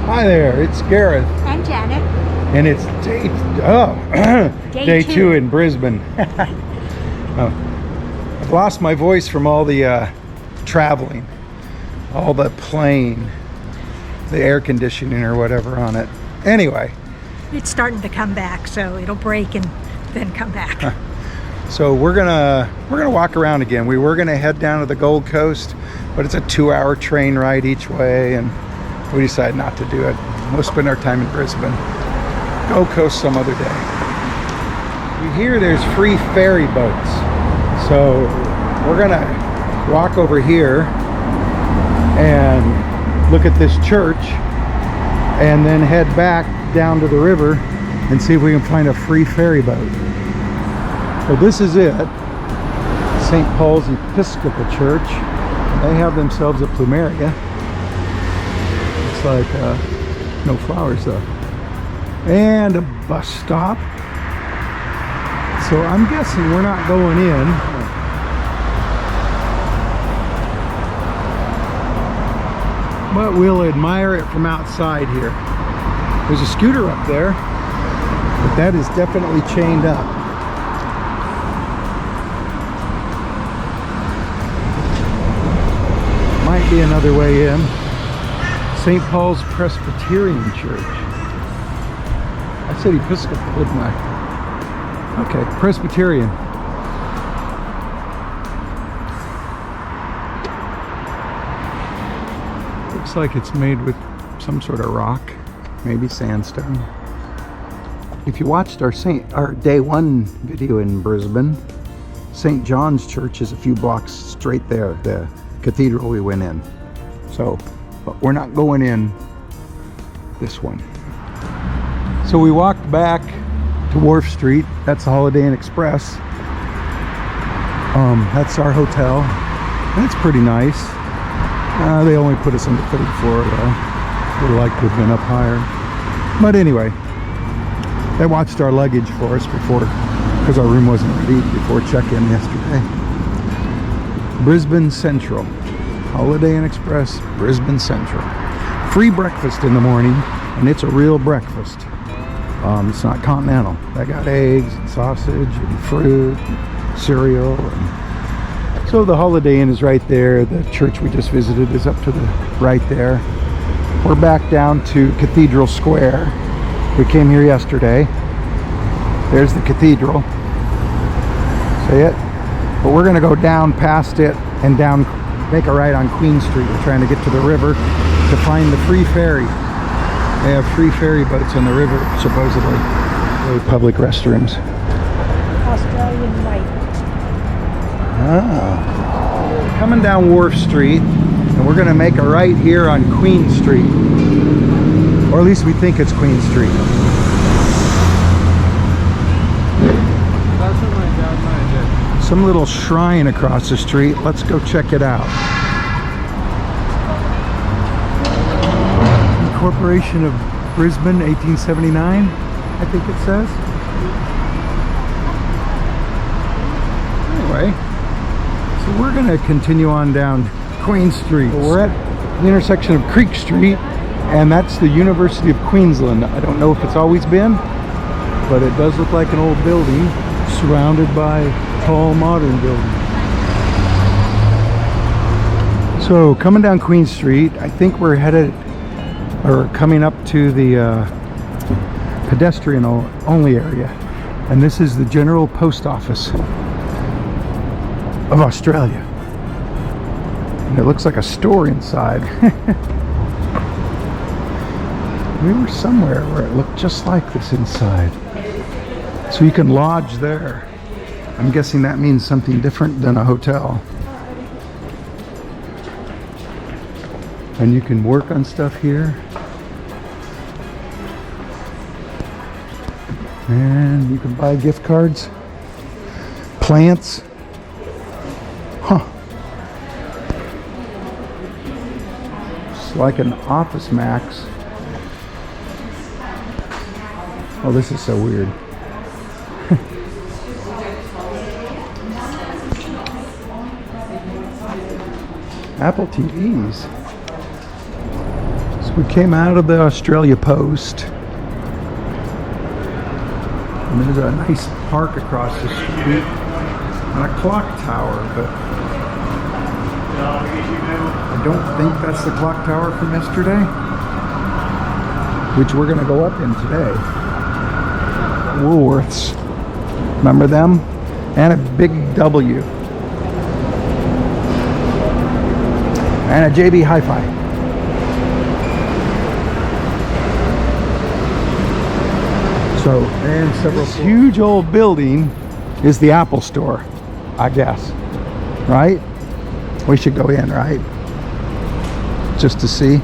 Hi there, it's Gareth. And Janet. And it's day two in Brisbane. I've lost my voice from all the traveling, all the plane, the air conditioning or whatever on it. Anyway. It's starting to come back, so it'll break and then come back. So we're gonna walk around again. We were gonna head down to the Gold Coast, but it's a 2-hour train ride each way, and we decided not to do it. We'll spend our time in Brisbane. Gold Coast some other day. We hear there's free ferry boats, so we're gonna walk over here and look at this church, and then head back down to the river and see if we can find a free ferry boat. So this is it, St. Paul's Episcopal Church. They have themselves a plumeria. It's like no flowers though. And a bus stop. So I'm guessing we're not going in. But we'll admire it from outside here. There's a scooter up there, but that is definitely chained up. Might be another way in. St. Paul's Presbyterian Church. I said Episcopal, didn't I? Okay, Presbyterian. Looks like it's made with some sort of rock, maybe sandstone. If you watched our day one video in Brisbane, St. John's Church is a few blocks straight there, the cathedral we went in. So, but we're not going in this one. So we walked back to Wharf Street. That's the Holiday Inn Express. That's our hotel. That's pretty nice. They only put us on the 3rd floor though. Would like to have been up higher. But anyway, they watched our luggage for us before, because our room wasn't ready before check-in yesterday. Brisbane Central. Holiday Inn Express, Brisbane Central. Free breakfast in the morning, and it's a real breakfast. It's not continental. They got eggs and sausage and fruit and cereal. And so the Holiday Inn is right there. The church we just visited is up to the right there. We're back down to Cathedral Square. We came here yesterday. There's the cathedral. See it? But we're gonna go down past it and down, make a right on Queen Street. We're trying to get to the river to find the free ferry. They have free ferry boats on the river, supposedly. Really public restrooms. Australian white. Ah. We're coming down Wharf Street, and we're gonna make a right here on Queen Street. Or at least we think it's Queen Street. That's what my dad and I did. Some little shrine across the street. Let's go check it out. Corporation of Brisbane, 1879, I think it says. Anyway, so we're going to continue on down Queen Street. We're at the intersection of Creek Street, and that's the University of Queensland. I don't know if it's always been, but it does look like an old building surrounded by tall modern buildings. So coming down Queen Street, I think we're headed, or coming up to the pedestrian only area, and this is the General Post Office of Australia, and it looks like a store inside. We were somewhere where it looked just like this inside, so you can lodge there. I'm guessing that means something different than a hotel. And you can work on stuff here. And you can buy gift cards, plants. Huh. It's like an Office Max. Oh, this is so weird. Apple TVs. So So we came out of the Australia Post. And there's a nice park across the street. And a clock tower, but I don't think that's the clock tower from yesterday, which we're going to go up in today. Woolworths. Remember them? And a big W. And a JB Hi-Fi. So, and several. This huge old building is the Apple Store, I guess. Right? We should go in, right? Just to see.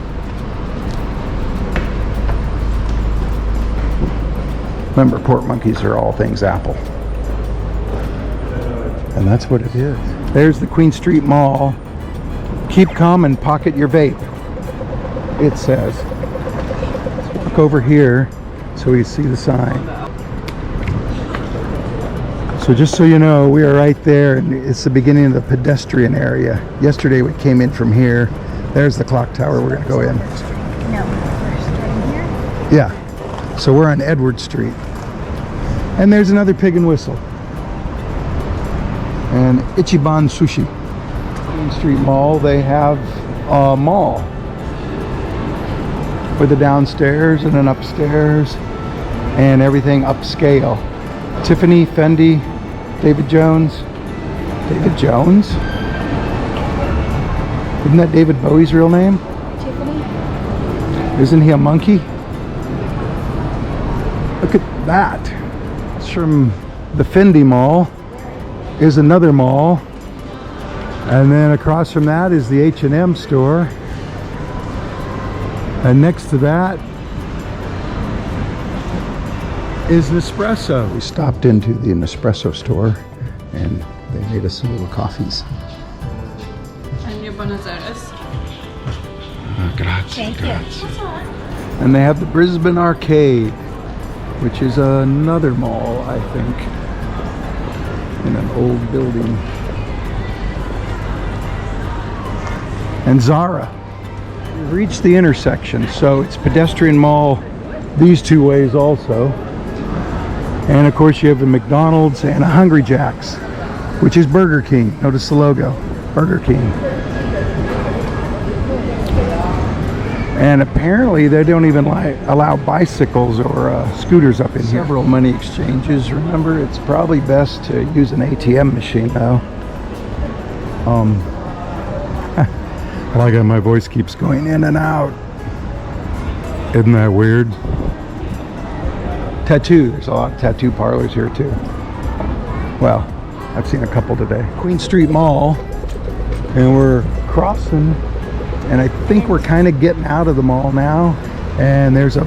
Remember, portmonkeys are all things Apple. And that's what it is. There's the Queen Street Mall. Keep calm and pocket your vape, it says. Let's walk over here so we see the sign. So just so you know, we are right there, and it's the beginning of the pedestrian area. Yesterday we came in from here. There's the clock tower. We're going to go in. No, we're starting here. Yeah. So we're on Edward Street. And there's another Pig and Whistle. And Ichiban Sushi. Queen Street Mall, they have a mall with a downstairs and an upstairs and everything upscale. Tiffany, Fendi, David Jones. David Jones? Isn't that David Bowie's real name? Tiffany? Isn't he a monkey? Look at that. It's from the Fendi Mall is another mall. And then across from that is the H&M store. And next to that is Nespresso. We stopped into the Nespresso store and they made us some little coffees. And your Buenos Aires. Grazie, Thank you. grazie. And they have the Brisbane Arcade, which is another mall, I think, in an old building. And Zara. We've reached the intersection, so it's pedestrian mall these two ways also. And of course you have a McDonald's and a Hungry Jack's, which is Burger King. Notice the logo, Burger King. And apparently they don't even allow bicycles or scooters up in here. Several money exchanges. Remember, it's probably best to use an ATM machine though. I like how my voice keeps going in and out. Isn't that weird? Tattoo. There's a lot of tattoo parlors here too. Well, I've seen a couple today. Queen Street Mall. And we're crossing. And I think we're kind of getting out of the mall now. And there's a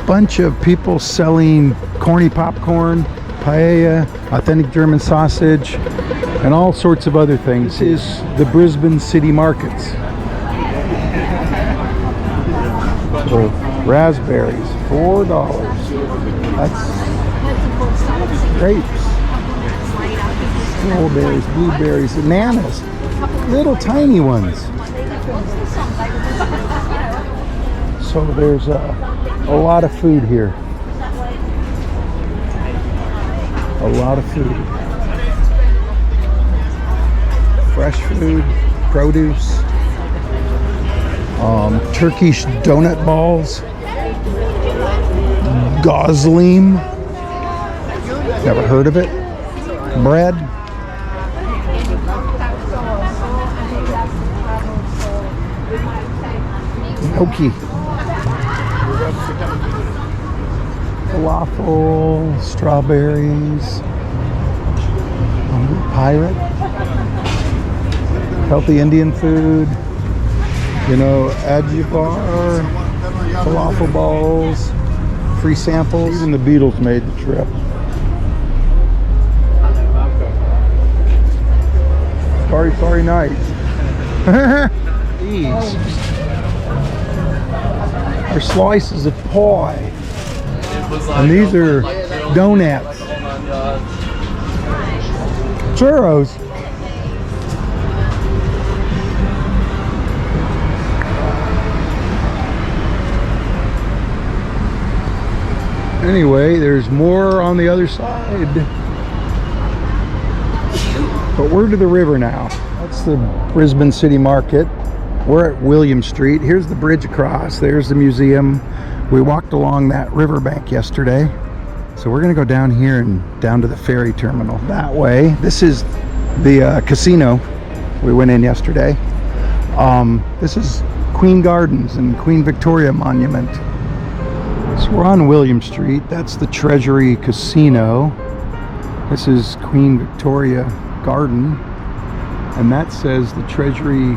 bunch of people selling corny popcorn, paella, authentic German sausage, and all sorts of other things. This is the Brisbane City Markets. So, raspberries, $4. That's grapes, strawberries, blueberries, bananas, little tiny ones. So there's a lot of food here. A lot of food. Fresh food, produce, Turkish donut balls, gosling, never heard of it, bread, gnocchi, falafel, strawberries, pirate, healthy Indian food, you know, ajibar, falafel balls, free samples. Even the Beatles made the trip. Sorry night. These are slices of pie. And these are donuts. Churros. Anyway, there's more on the other side. But we're to the river now. That's the Brisbane City Market. We're at William Street. Here's the bridge across. There's the museum. We walked along that riverbank yesterday. So we're gonna go down here and down to the ferry terminal that way. This is the casino we went in yesterday. This is Queen Gardens and Queen Victoria Monument. So we're on William Street. That's the Treasury Casino. This is Queen Victoria Garden, and that says the Treasury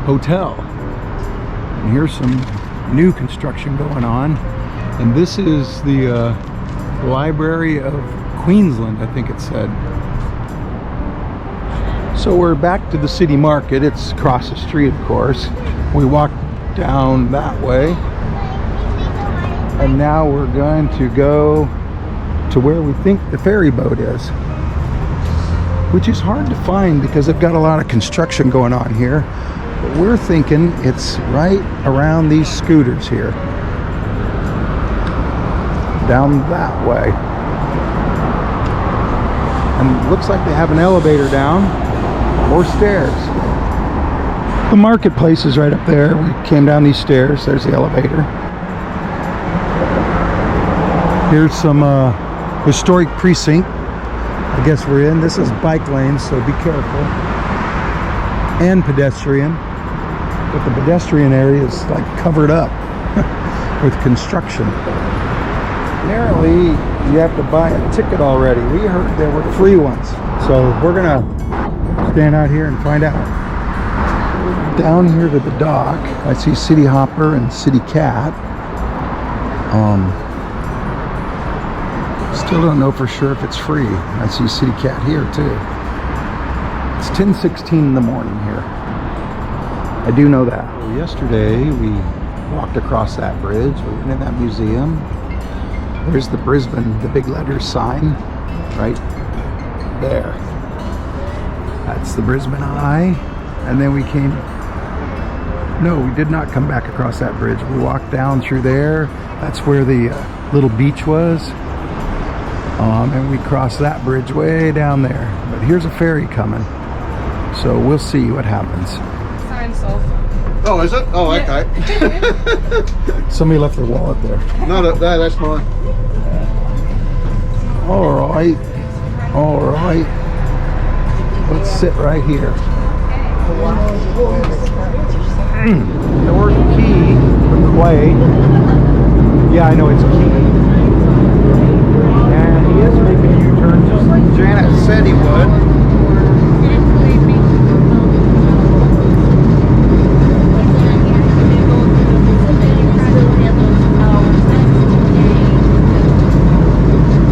Hotel. And here's some new construction going on. And this is the Library of Queensland, I think it said. So we're back to the city market. It's across the street, of course. We walked down that way, and now we're going to go to where we think the ferry boat is, which is hard to find because they've got a lot of construction going on here. But we're thinking it's right around these scooters here, down that way. And it looks like they have an elevator down, or stairs. The marketplace is right up there. We came down these stairs. There's the elevator. Here's some historic precinct. I guess we're in. This is bike lanes, so be careful. And pedestrian. But the pedestrian area is like covered up with construction. Apparently, you have to buy a ticket already. We heard there were free ones. So we're gonna stand out here and find out. Down here to the dock, I see City Hopper and City Cat. Still don't know for sure if it's free. I see City Cat here too. It's 10:16 in the morning here. I do know that. Well, yesterday we walked across that bridge. We went in that museum. There's the Brisbane, the big letters sign right there. That's the Brisbane Eye. And then we came, no, we did not come back across that bridge. We walked down through there. That's where the little beach was. And we crossed that bridge way down there. But here's a ferry coming. So we'll see what happens. Sign's off. Oh, is it? Oh, Yeah. okay. Somebody left their wallet there. No, that's mine. All right. All right. Let's sit right here. North Key, the clay. Yeah, I know it's Key. And he is making a U-turn just like Janet said he would.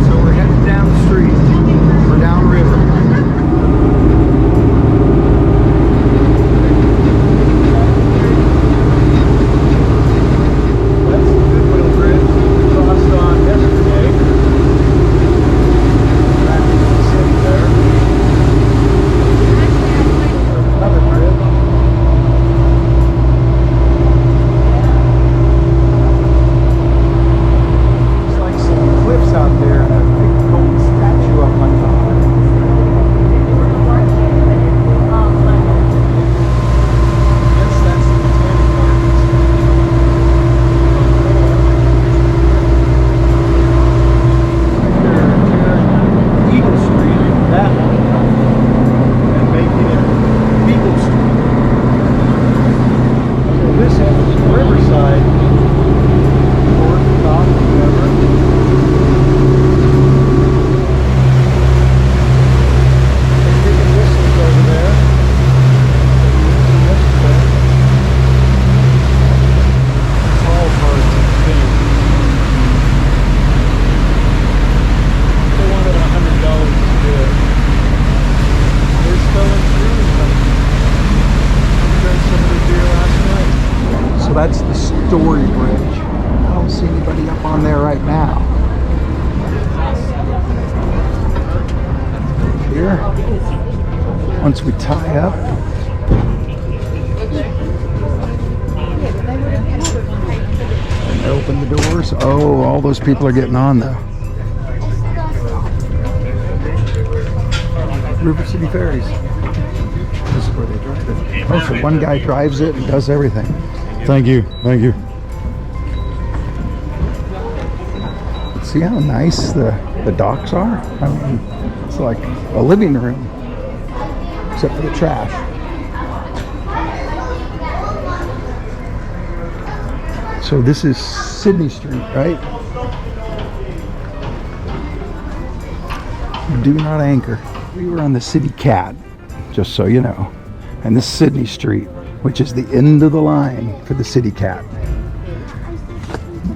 So we're heading down the street. We're downriver. That's the Goodwill Bridge we crossed on yesterday. Back in the city there. Another bridge. Looks like some cliffs out there and a big golden statue up on top. Yes, that's the Botanic Gardens. Right there, tearing Eagle Street, that one, and making it Eagle Street. So this is Riverside, or dock, whatever. Taking whistles over there. Yesterday. It's all parts of the thing. They wanted $100 to do it. They're still in through. We drank some of the beer last night. So that's the Story Bridge. I don't see anybody up on there right now. Here, once we tie up, nope. open the doors. Oh, all those people are getting on though. River City Ferries. This is where they drive it. Oh, so one guy drives it and does everything. Thank you, thank you. See how nice the docks are? I mean, it's like a living room, except for the trash. So this is Sydney Street, right? Do not anchor. We were on the City Cat, just so you know. And this is Sydney Street, which is the end of the line for the City Cat.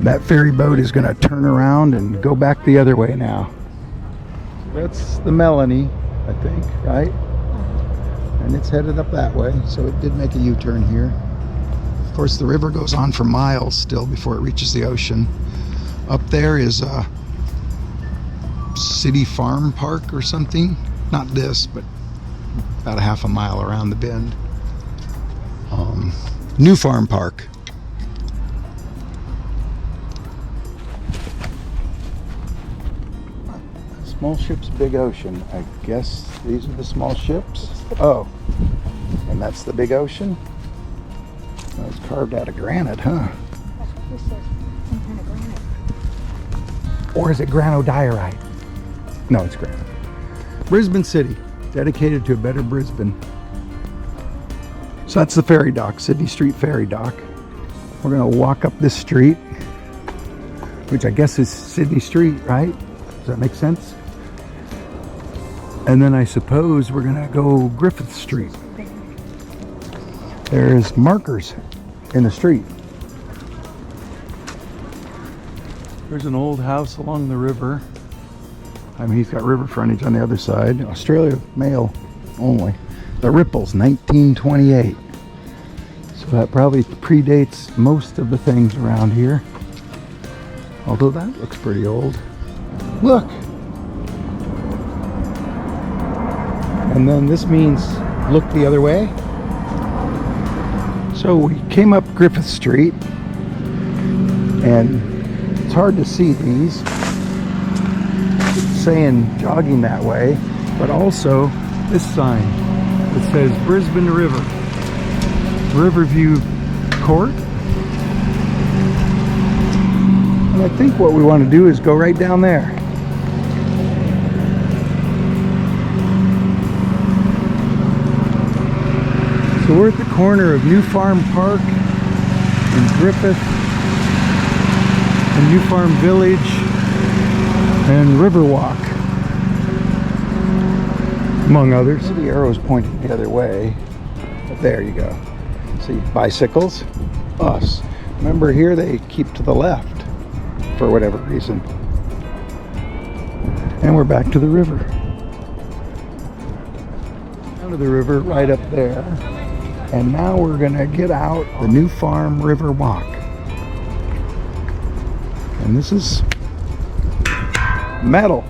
That ferry boat is going to turn around and go back the other way now. That's the Melanie, I think, right? And it's headed up that way, so it did make a U-turn here. Of course, the river goes on for miles still before it reaches the ocean. Up there is a City Farm Park or something. Not this, but about a half a mile around the bend. New Farm Park. Small ships, big ocean. I guess these are the small ships. Oh, and that's the big ocean. That was carved out of granite, huh? This is some kind of granite. Or is it granodiorite? No, it's granite. Brisbane City, dedicated to a better Brisbane. So that's the ferry dock, Sydney Street Ferry Dock. We're gonna walk up this street, which I guess is Sydney Street, right? Does that make sense? And then I suppose we're gonna go Griffith Street. There's markers in the street. There's an old house along the river. I mean, he's got river frontage on the other side. Australia mail only. The Ripples, 1928. So that probably predates most of the things around here. Although that looks pretty old. Look! And then this means look the other way. So we came up Griffith Street, and it's hard to see these. It's saying jogging that way, but also this sign that says Brisbane River, Riverview Court. And I think what we want to do is go right down there. So we're at the corner of New Farm Park and Griffith and New Farm Village and Riverwalk, among others. The arrow's pointing the other way. But there you go. See, bicycles, us. Remember here they keep to the left for whatever reason. And we're back to the river. Down to the river right up there. And now we're gonna get out the New Farm River Walk. And this is metal.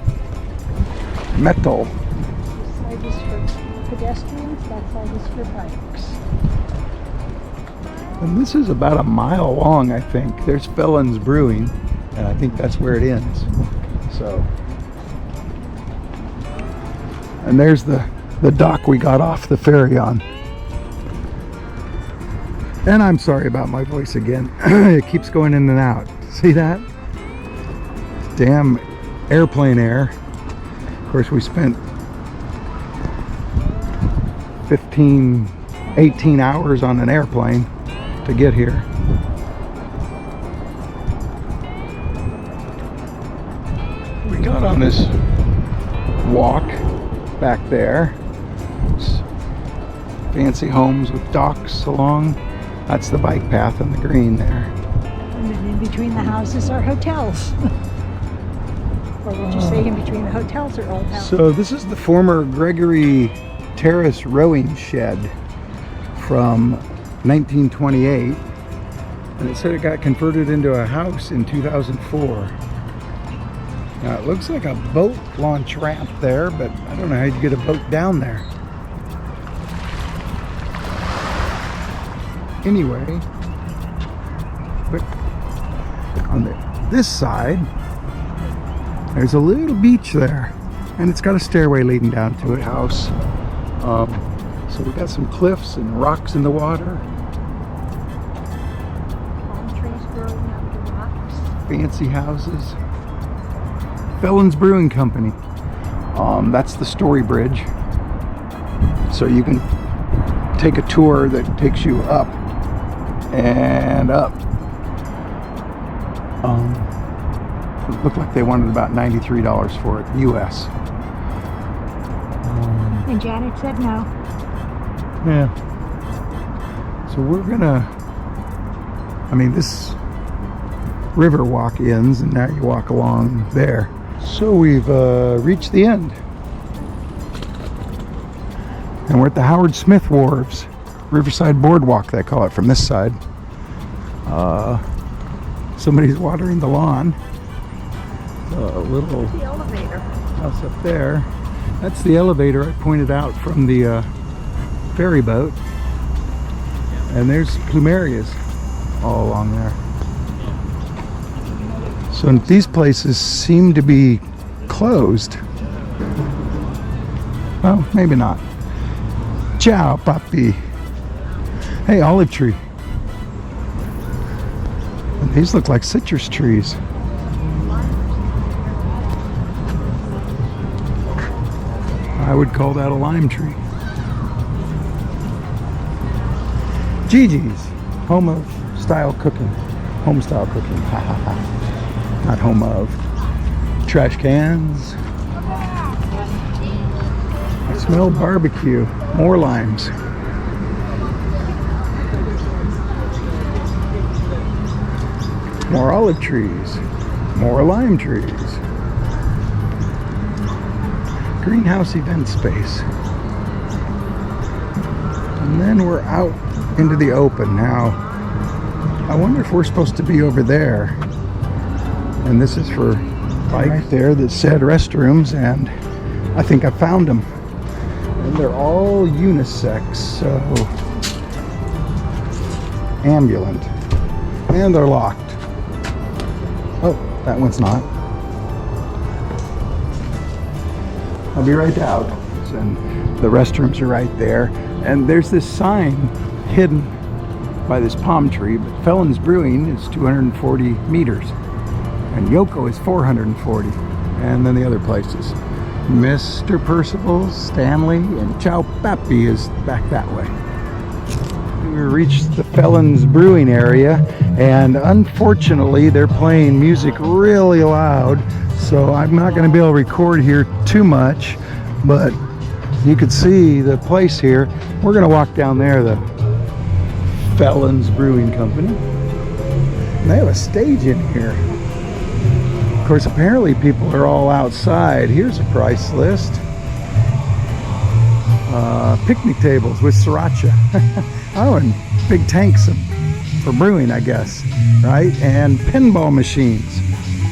Metal. This side is for pedestrians, that side is for bikes. And this is about a mile long, I think. There's Felons Brewing, and I think that's where it ends. So, and there's the dock we got off the ferry on. And I'm sorry about my voice again. It keeps going in and out. See that? Damn airplane air. Of course, we spent 18 hours on an airplane to get here. We got on this walk back there. It's fancy homes with docks along. That's the bike path in the green there. And then in between the houses are hotels. Or would you say in between the hotels are old houses? So this is the former Gregory Terrace rowing shed from 1928. And it said it got converted into a house in 2004. Now it looks like a boat launch ramp there, but I don't know how you'd get a boat down there. Anyway, quick On this side, there's a little beach there, and it's got a stairway leading down to a house. So we've got some cliffs and rocks in the water. Palm trees growing out of the rocks. Fancy houses. Felons Brewing Company. That's the Story Bridge. So you can take a tour that takes you up and up. It looked like they wanted about $93 for it, US. And Janet said no. Yeah. So we're gonna, this river walk ends, and now you walk along there. So we've reached the end. And we're at the Howard Smith Wharves. Riverside Boardwalk, they call it from this side. Somebody's watering the lawn. A little The elevator. house up there. That's the elevator I pointed out from the ferry boat. And there's plumerias all along there. So these places seem to be closed. Well, maybe not. Ciao, papi. Hey, olive tree. And these look like citrus trees. I would call that a lime tree. Gigi's, home of style cooking. Home style cooking. Ha ha ha. Not home of. Trash cans. I smell barbecue. More limes. More olive trees. More lime trees. Greenhouse event space. And then we're out into the open. Now, I wonder if we're supposed to be over there. And this is for right there that said restrooms, and I think I found them. And they're all unisex, so ambulant. And they're locked. Oh, that one's not. I'll be right out. And the restrooms are right there. And there's this sign hidden by this palm tree, but Felons Brewing is 240 meters. And Yoko is 440. And then the other places. Mr. Percival, Stanley, and Ciao Papi is back that way. We reached the Felons Brewing area, and unfortunately they're playing music really loud, so I'm not going to be able to record here too much, but you can see the place here. We're going to walk down there, the Felons Brewing Company. And they have a stage in here. Of course, apparently people are all outside. Here's a price list. Picnic tables with sriracha. Oh, and big tanks for brewing, I guess, right? And pinball machines.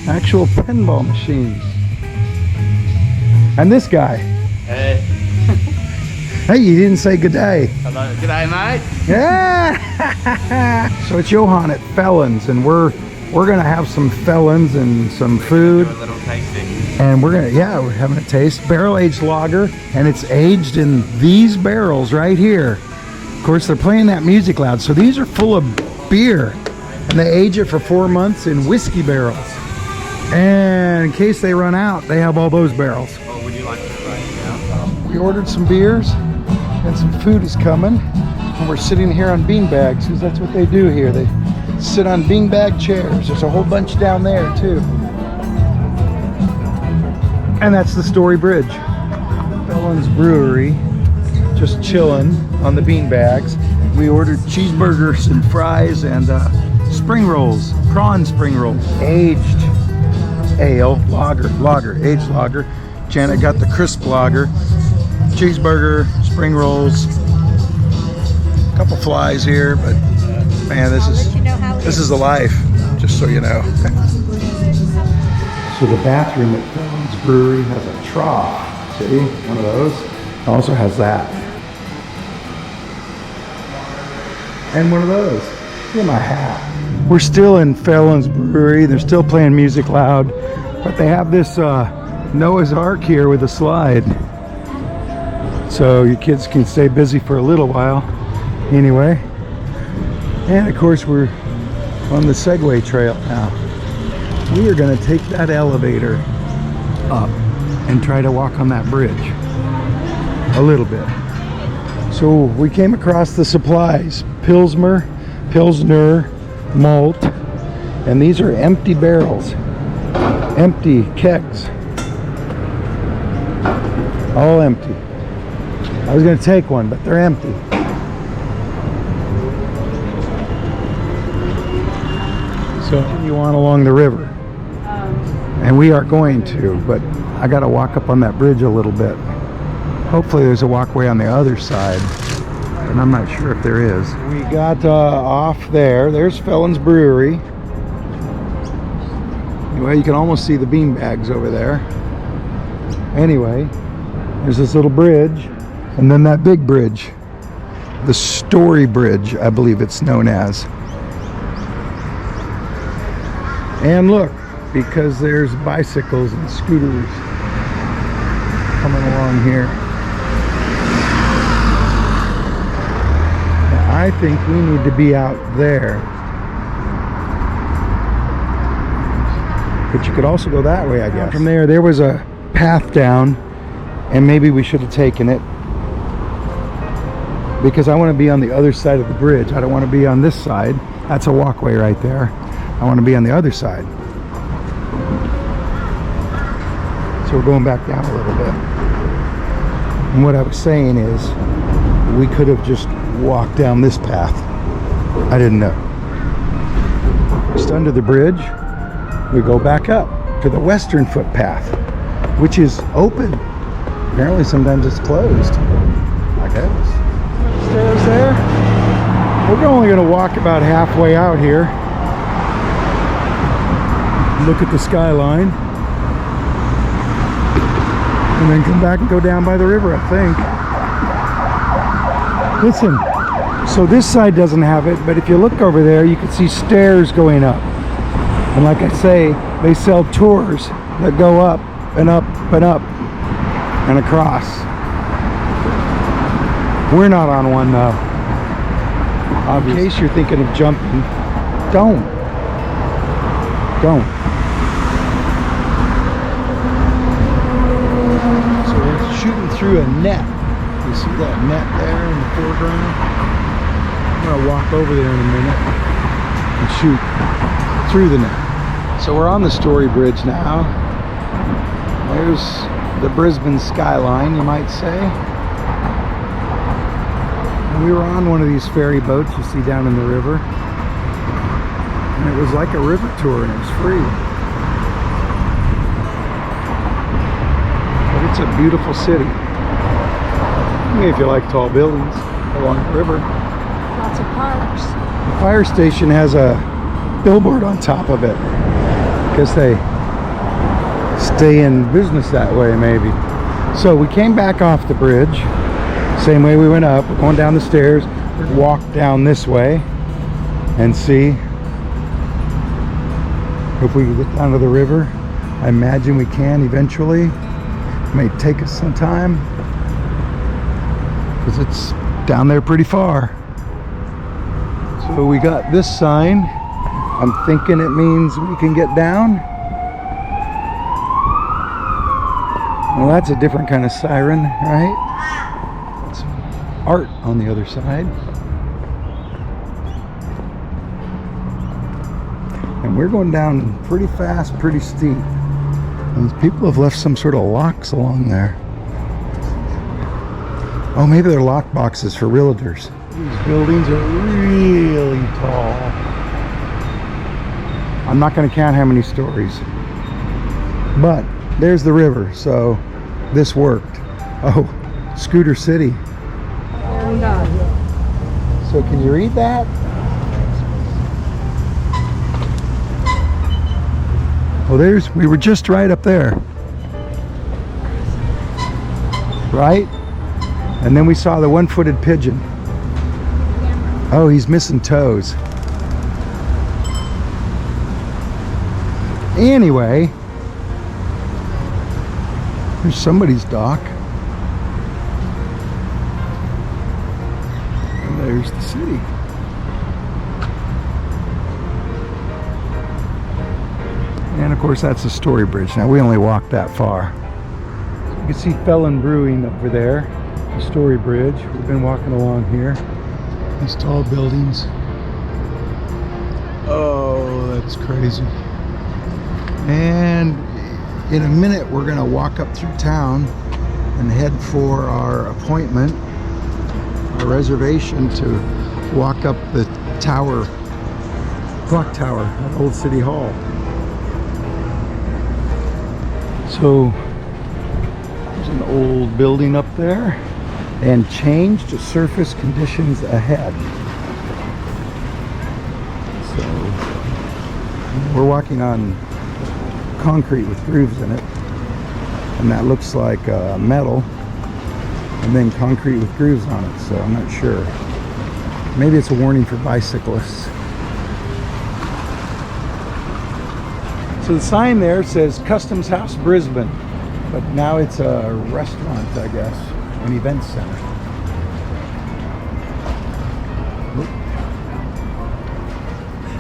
Actual pinball machines. And this guy. Hey. Hey, you didn't say good day. Hello. Good day, mate. Yeah! So it's Johan at Felons, and we're gonna have some Felons and some food. Do a little tasting. And we're having a taste. Barrel-aged lager, and it's aged in these barrels right here. Of course, they're playing that music loud, so these are full of beer. And they age it for 4 months in whiskey barrels. And in case they run out, they have all those barrels. What would you like to try now? We ordered some beers, and some food is coming. And we're sitting here on beanbags, because that's what they do here. They sit on beanbag chairs. There's a whole bunch down there, too. And that's the Story Bridge. Felons Brewery, just chilling on the bean bags. We ordered cheeseburgers and fries and spring rolls, prawn spring rolls. Aged ale, aged lager. Janet got the crisp lager, cheeseburger, spring rolls, a couple flies here, but man, this is the life, just so you know. So the bathroom at Felons Brewery has a trough. See, one of those. It also has that. And one of those. Look at my hat. We're still in Felons Brewery. They're still playing music loud, but they have this Noah's Ark here with a slide. So your kids can stay busy for a little while. Anyway, and of course we're on the Segway trail now. We are going to take that elevator up and try to walk on that bridge a little bit. So we came across the supplies, Pilsner, malt, and these are empty barrels, empty kegs, all empty. I was going to take one, but they're empty. So you want along the river, and we are going to, but I got to walk up on that bridge a little bit. Hopefully there's a walkway on the other side, and I'm not sure if there is. We got off there. There's Felons Brewery. Anyway, you can almost see the bean bags over there. Anyway, there's this little bridge, and then that big bridge, the Story Bridge, I believe it's known as. And look, because there's bicycles and scooters coming along here. Now, I think we need to be out there. But you could also go that way, I guess. From there was a path down, and maybe we should have taken it, because I want to be on the other side of the bridge. I don't want to be on this side. That's a walkway right there. I want to be on the other side. So we're going back down a little bit. And what I was saying is, we could have just walked down this path. I didn't know. Just under the bridge, we go back up to the western footpath, which is open. Apparently sometimes it's closed, I guess. Stairs there. We're only going to walk about halfway out here. Look at the skyline, and then come back and go down by the river, I think. Listen, so this side doesn't have it, but if you look over there, you can see stairs going up. And like I say, they sell tours that go up and up and up and across. We're not on one though. In case you're thinking of jumping, don't. So we're shooting through a net. You see that net there in the foreground? I'm gonna walk over there in a minute and shoot through the net. So we're on the Story Bridge now. There's the Brisbane skyline, you might say. And we were on one of these ferry boats you see down in the river. And it was like a river tour, and it was free. But it's a beautiful city. I mean, if you like tall buildings along the river. Lots of parks. The fire station has a billboard on top of it. Guess they stay in business that way, maybe. So we came back off the bridge, same way we went up. We're going down the stairs, walk down this way, and see if we can get down to the river. I imagine we can eventually. It may take us some time, because it's down there pretty far. So we got this sign. I'm thinking it means we can get down. Well, that's a different kind of siren, right? It's art on the other side. And we're going down pretty fast, pretty steep. And people have left some sort of locks along there. Oh, maybe they're lock boxes for realtors. These buildings are really tall. I'm not going to count how many stories. But there's the river, so this worked. Oh, Scooter City. So can you read that? Well, we were just right up there. Right? And then we saw the one-footed pigeon. Oh, he's missing toes. Anyway, there's somebody's dock. And there's the city. And of course that's the Story Bridge. Now we only walked that far. So you can see Felon Brewing over there, the Story Bridge. We've been walking along here. These tall buildings. Oh, that's crazy. And in a minute we're gonna walk up through town and head for our appointment, our reservation to walk up the tower, clock tower at Old City Hall. So there's an old building up there, and change to surface conditions ahead. So we're walking on concrete with grooves in it, and that looks like metal, and then concrete with grooves on it, so I'm not sure. Maybe it's a warning for bicyclists. So the sign there says Customs House Brisbane, but now it's a restaurant, I guess, an event center. Oop.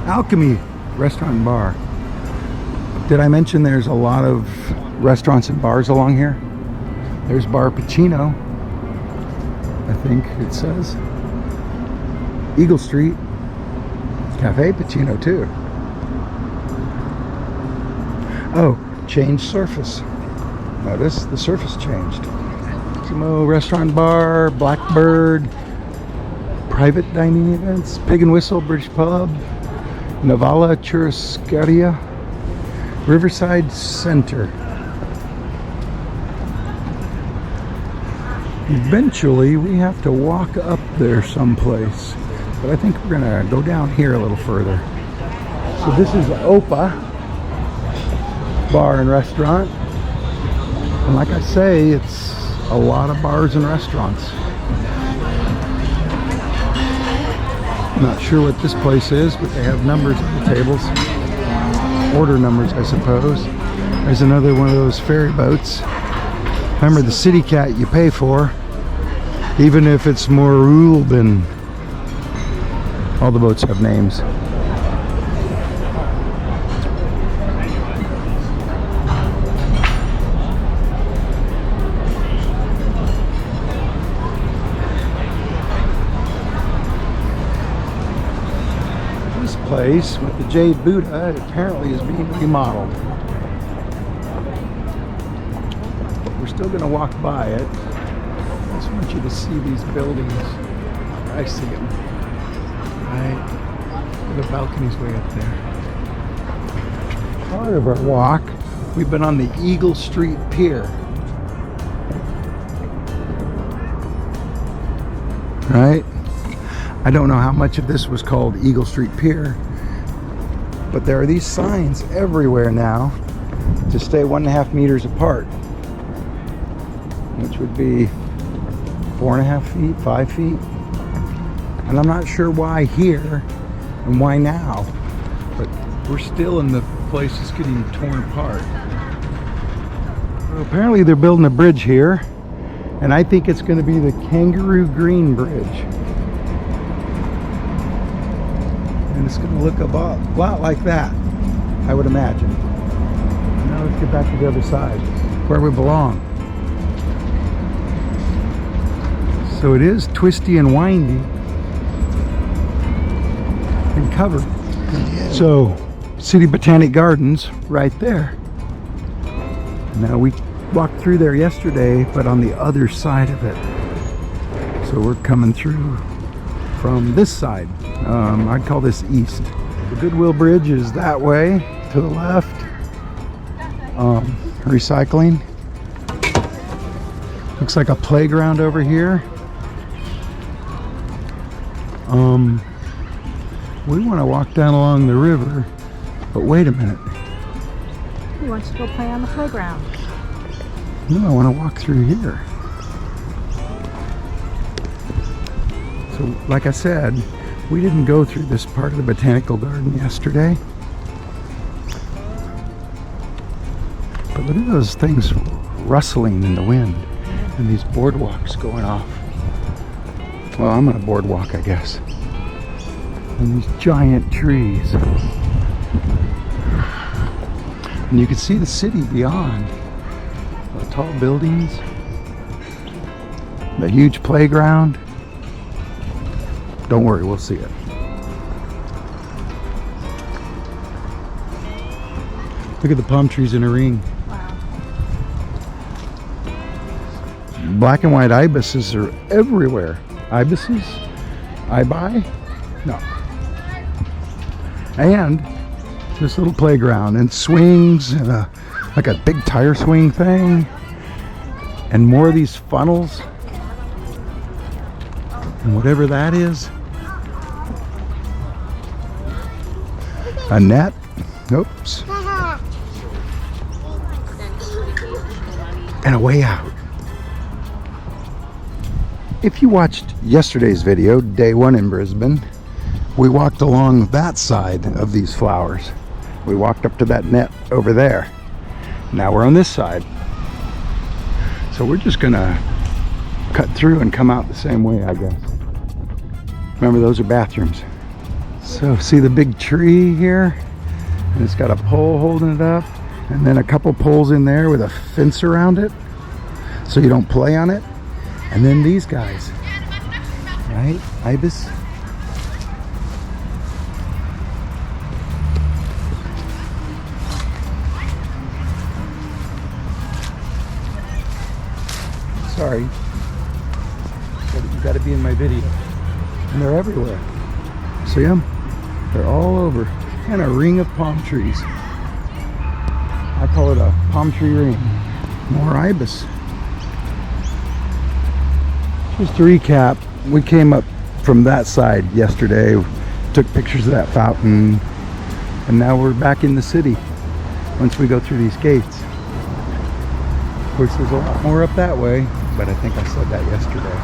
Alchemy Restaurant and Bar. Did I mention there's a lot of restaurants and bars along here? There's Bar Pacino, I think it says. Eagle Street, Cafe Pacino too. Oh, changed surface. Notice the surface changed. Sumo Restaurant Bar, Blackbird, private dining events, Pig and Whistle British Pub, Navala Churrascaria, Riverside Center. Eventually we have to walk up there someplace, but I think we're gonna go down here a little further. So this is Opa Bar and Restaurant, and like I say, it's a lot of bars and restaurants. I'm not sure what this place is, but they have numbers on the tables. Order numbers, I suppose. There's another one of those ferry boats. Remember, the city cat you pay for, even if it's more rural than all the boats have names. Place with the Jade Buddha apparently is being remodeled. But we're still going to walk by it. I just want you to see these buildings. I see them. Right. The balcony's way up there. Part of our walk, we've been on the Eagle Street Pier. Right? I don't know how much of this was called Eagle Street Pier, but there are these signs everywhere now to stay 1.5 meters apart, which would be 4.5 feet, 5 feet. And I'm not sure why here and why now, but we're still in the place that's getting torn apart. Well, apparently they're building a bridge here, and I think it's going to be the Kangaroo Green Bridge. And it's going to look a lot like that, I would imagine. Now let's get back to the other side, where we belong. So it is twisty and windy and covered. So, City Botanic Gardens right there. Now we walked through there yesterday, but on the other side of it. So we're coming through from this side. I'd call this east. The Goodwill Bridge is that way to the left. Recycling. Looks like a playground over here. We want to walk down along the river, but wait a minute. Who wants to go play on the playground? No, I want to walk through here. So, like I said, we didn't go through this part of the botanical garden yesterday. But look at those things rustling in the wind and these boardwalks going off. Well, I'm on a boardwalk, I guess. And these giant trees. And you can see the city beyond. The tall buildings. The huge playground. Don't worry, we'll see it. Look at the palm trees in a ring. Wow. Black and white ibises are everywhere. Ibises? Ibi? No. And this little playground and swings and like a big tire swing thing. And more of these funnels. And whatever that is. A net. Oops. And a way out. If you watched yesterday's video, day 1 in Brisbane, we walked along that side of these flowers. We walked up to that net over there. Now we're on this side. So we're just gonna cut through and come out the same way, I guess. Remember, those are bathrooms. So see the big tree here? And it's got a pole holding it up. And then a couple poles in there with a fence around it so you don't play on it. And then these guys, right? Ibis. Sorry, you gotta be in my video. And they're everywhere. See them? They're all over. And a ring of palm trees. I call it a palm tree ring. More ibis. Just to recap, we came up from that side yesterday, took pictures of that fountain, and now we're back in the city once we go through these gates. Of course, there's a lot more up that way, but I think I said that yesterday.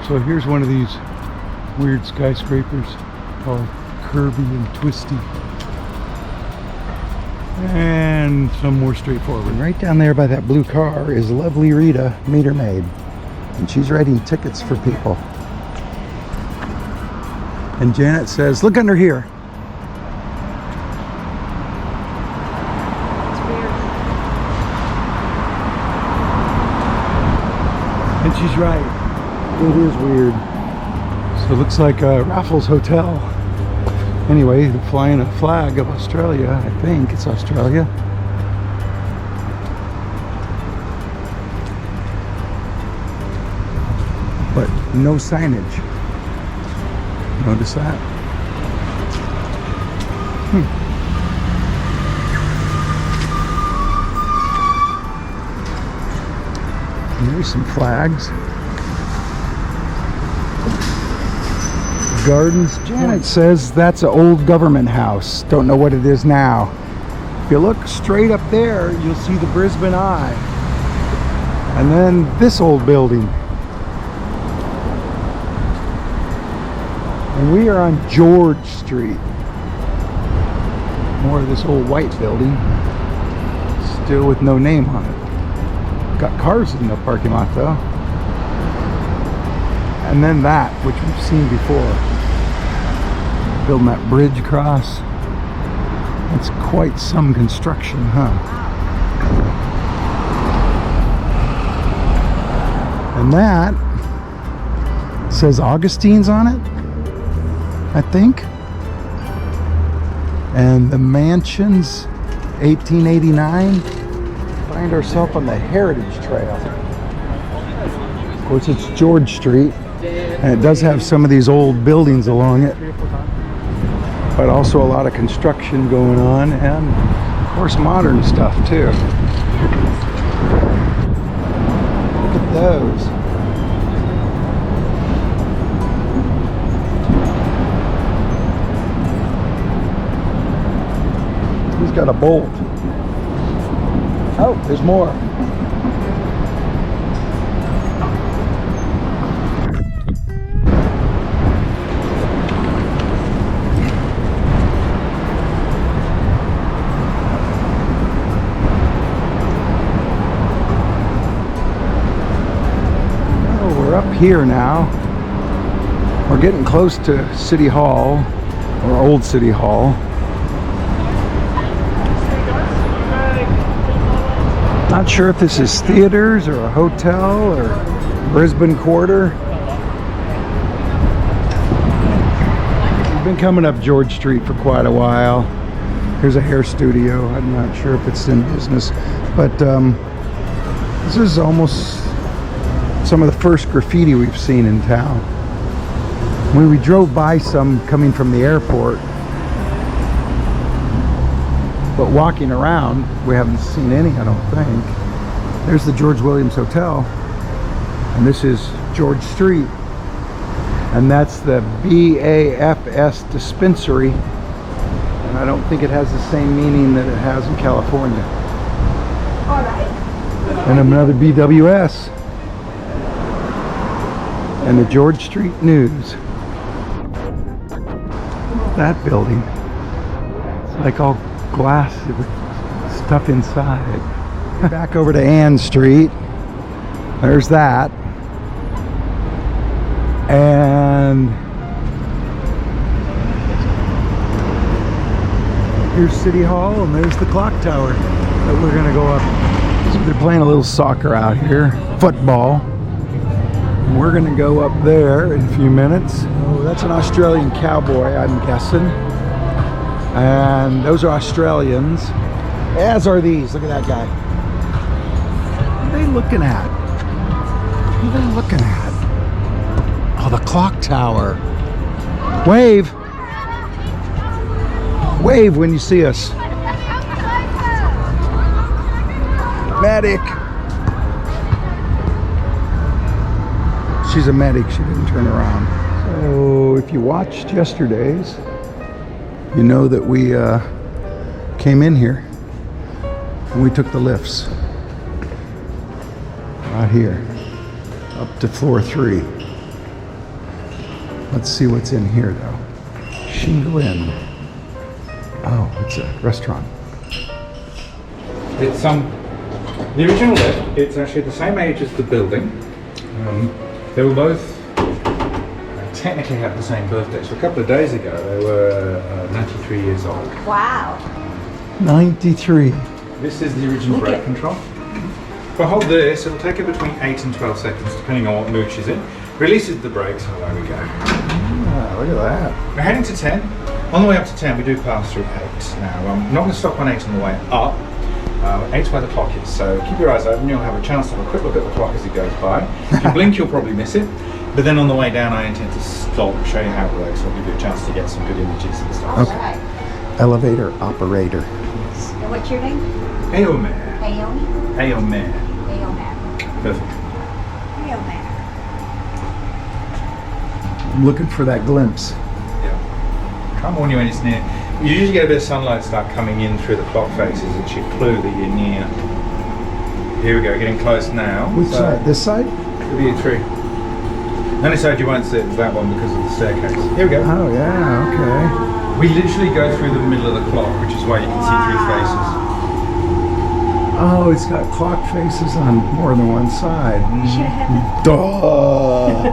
So here's one of these weird skyscrapers called Curvy and Twisty. And some more straightforward. Right down there by that blue car is lovely Rita, meter maid. And she's writing tickets for people. And Janet says, look under here. It's weird. And she's right. It is weird. So it looks like a Raffles Hotel. Anyway, they're flying a flag of Australia. I think it's Australia. But no signage. Notice that? And there's some flags. Gardens. Janet says that's an old government house. Don't know what it is now. If you look straight up there, you'll see the Brisbane Eye. And then this old building. And we are on George Street. More of this old white building. Still with no name on it. Got cars in the parking lot though. And then that, which we've seen before. Building that bridge across. It's quite some construction, huh? And that says Augustine's on it, I think. And the mansion's 1889. Find ourselves on the Heritage Trail. Of course, it's George Street. And it does have some of these old buildings along it. But also a lot of construction going on, and of course modern stuff too. Look at those. He's got a bolt. Oh, there's more. here now. We're getting close to City Hall, or Old City Hall. Not sure if this is theaters or a hotel or Brisbane Quarter. We've been coming up George Street for quite a while. Here's a hair studio. I'm not sure if it's in business, but this is almost some of the first graffiti we've seen in town. When we drove by some coming from the airport, but walking around, we haven't seen any, I don't think. There's the George Williams Hotel, and this is George Street, and that's the BAFS dispensary, and I don't think it has the same meaning that it has in California. All right. And another BWS, and the George Street News. That building, it's like all glass with stuff inside. Back over to Ann Street. There's that. And here's City Hall, and there's the clock tower that we're gonna go up. So they're playing a little soccer out here, football. And we're gonna go up there in a few minutes. Oh, that's an Australian cowboy, I'm guessing. And those are Australians, as are these. Look at that guy. What are they looking at? What are they looking at? Oh, the clock tower. Wave. Wave when you see us. Medic. She's a medic. She didn't turn around. So if you watched yesterday's, you know that we came in here and we took the lifts right here up to floor 3. Let's see what's in here though. Shingle Inn. Oh, it's a restaurant. It's the original lift. It's actually the same age as the building. They were both technically have the same birthday. So a couple of days ago, they were 93 years old. Wow. 93. This is the original brake control. If I hold this, it'll take it between 8 and 12 seconds, depending on what mood she's in. Releases the brakes, and away we go. Ah, look at that. We're heading to 10. On the way up to 10, we do pass through 8. Now, I'm not going to stop on 8 on the way up. 8's where the clock is, so keep your eyes open. You'll have a chance to have a quick look at the clock as it goes by. If you blink, you'll probably miss it. But then on the way down, I intend to stop, show you how it works. I'll give you a chance to get some good images and stuff. All right. Elevator operator. And what's your name? Aomer. Naomi? Aomer. Naomi. Perfect. Naomi. I'm looking for that glimpse. Yeah. Can't warn you when it's near. You usually get a bit of sunlight start coming in through the clock faces. It's your clue that you're near. Here we go, getting close now. Which side? This side? It'll be a 3. The only side you won't see is that one because of the staircase. Here we go. Oh, yeah, okay. We literally go through the middle of the clock, which is why you can see 3 faces. Oh, it's got clock faces on more than one side. You should have had Duh!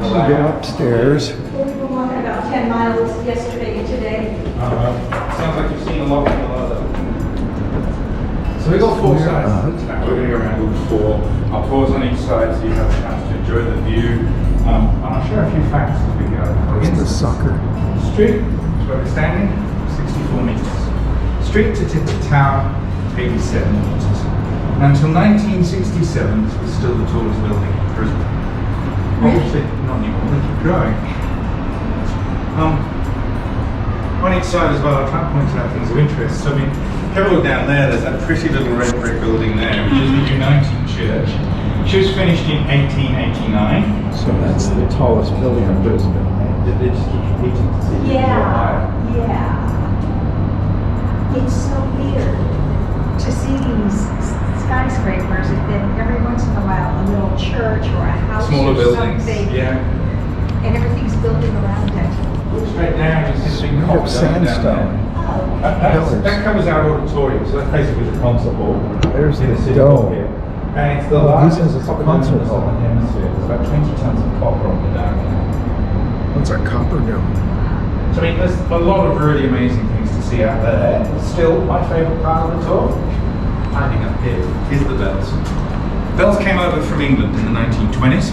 We'll go upstairs. We were walking about 10 miles yesterday and today. Sounds like you've seen a lot of them. So we've got 4 sides to the town. We're going to go around all 4. I'll pause on each side so you have a chance to enjoy the view. And I'll share a few facts as we go. Where's the sucker? Street, where we're standing, 64 metres. Street to tip of the tower, 87 metres. And until 1967, this was still the tallest building in Brisbane. Obviously, not anymore, they keep growing. On each side as well, I'll try and point out things of interest. So, I mean, have a look down there, there's that pretty little red brick building there, which is the Uniting Church. She was finished in 1889. So that's the tallest building in Brisbane. They just keep repeating to see it go higher. Yeah. It's so weird to see these skyscrapers and then every once in a while a little church or a house Smaller or buildings, something. yeah. And everything's building around it. Look straight down, you see the big Made of copper down sandstone. there. That covers our auditorium, so that's basically the concert hall. There's in the City Hall dome. here. And it's the Oh, he largest says it's a copper concert dome in the hall. southern hemisphere. There's about 20 tons of copper on the dome here. What's a copper dome? So I mean, there's a lot of really amazing things to see out there. Still, my favourite part of the tour, hiding up here, is the bells. Bells came over from England in the 1920s.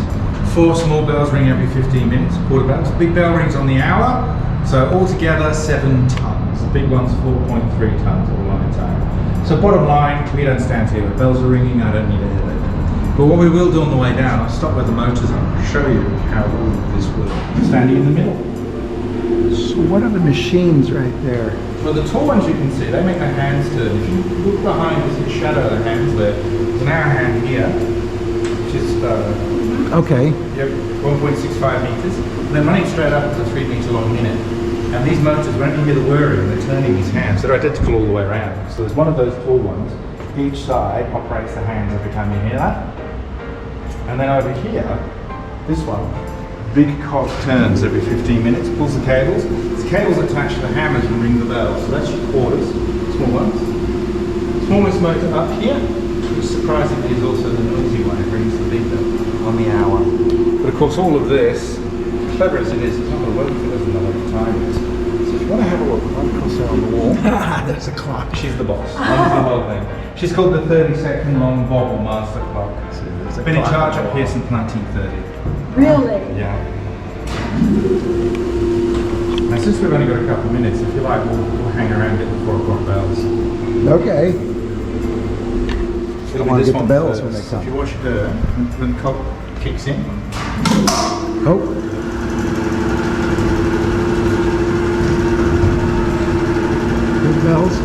4 small bells ring every 15 minutes, quarter bells. Big bell rings on the hour, so altogether 7 tons. The big one's 4.3 tons all on its own. So bottom line, we don't stand here. The bells are ringing, I don't need to hear them. But what we will do on the way down, I'll stop where the motors are, show you how all of this works. Standing in the middle. So what are the machines right there? Well, the tall ones you can see, they make the hands turn. If you look behind this shadow of the hands there, there's an hour hand here, which is Okay. 1.65 meters, and then running straight up to a 3 meter long minute. And these motors, when you hear the whirring, they're turning these hands. They're identical all the way around. So there's one of those tall ones. Each side operates the hands every time you hear that. And then over here, this one, big cog turns every 15 minutes, pulls the cables. These cables attach to the hammers and ring the bells. So that's your quarters, small ones. Smallest motor up here, which surprisingly is also the noisy one. It rings the big bell on the hour. But of course all of this, clever as it is, it's not going to work if it doesn't know what the time is. So if you want to have a look, right across there on the wall, There's a clock. she's the boss. Owns the whole thing. She's called the 30-second long bobble master clock. Been in charge up here since 1930. Really? Yeah. Now since we've only got a couple of minutes, if you like, we'll hang around at the 4 o'clock bells. Okay. It'll wanna be this get the one bells first. when they So come. if you watch her, when the clock kicks in, Oh. Big bells.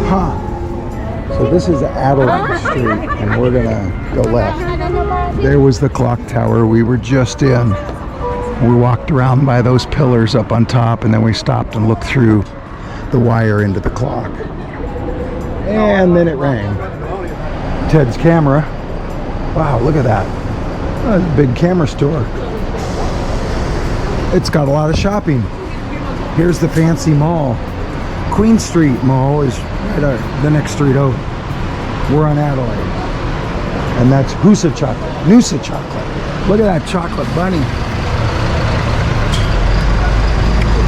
Huh. So this is Adelaide Street, and we're gonna go left. There was the clock tower we were just in. We walked around by those pillars up on top, and then we stopped and looked through the wire into the clock. And then it rang. Ted's camera. Wow, look at that. That's a big camera store. It's got a lot of shopping. Here's the fancy mall. Queen Street Mall is right the next street over. We're on Adelaide. And that's Noosa chocolate. Noosa chocolate. Look at that chocolate bunny.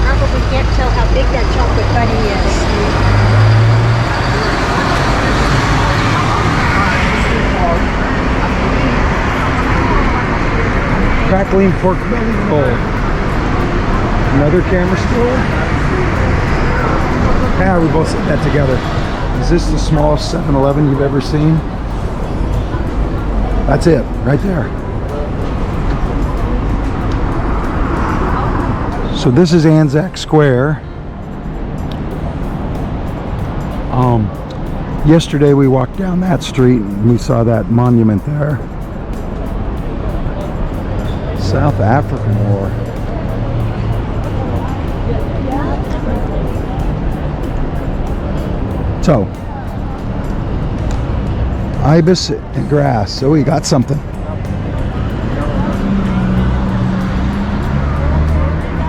Probably can't tell how big that chocolate bunny is. Crackling pork belly roll. Another camera store. Yeah, we both said that together. Is this the smallest 7-Eleven you've ever seen? That's it, right there. So this is Anzac Square. Yesterday we walked down that street and we saw that monument there. South African War. So, ibis and grass. So we got something.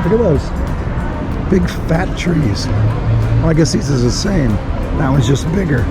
Look at those big fat trees. Well, I guess these are the same. That one's just bigger.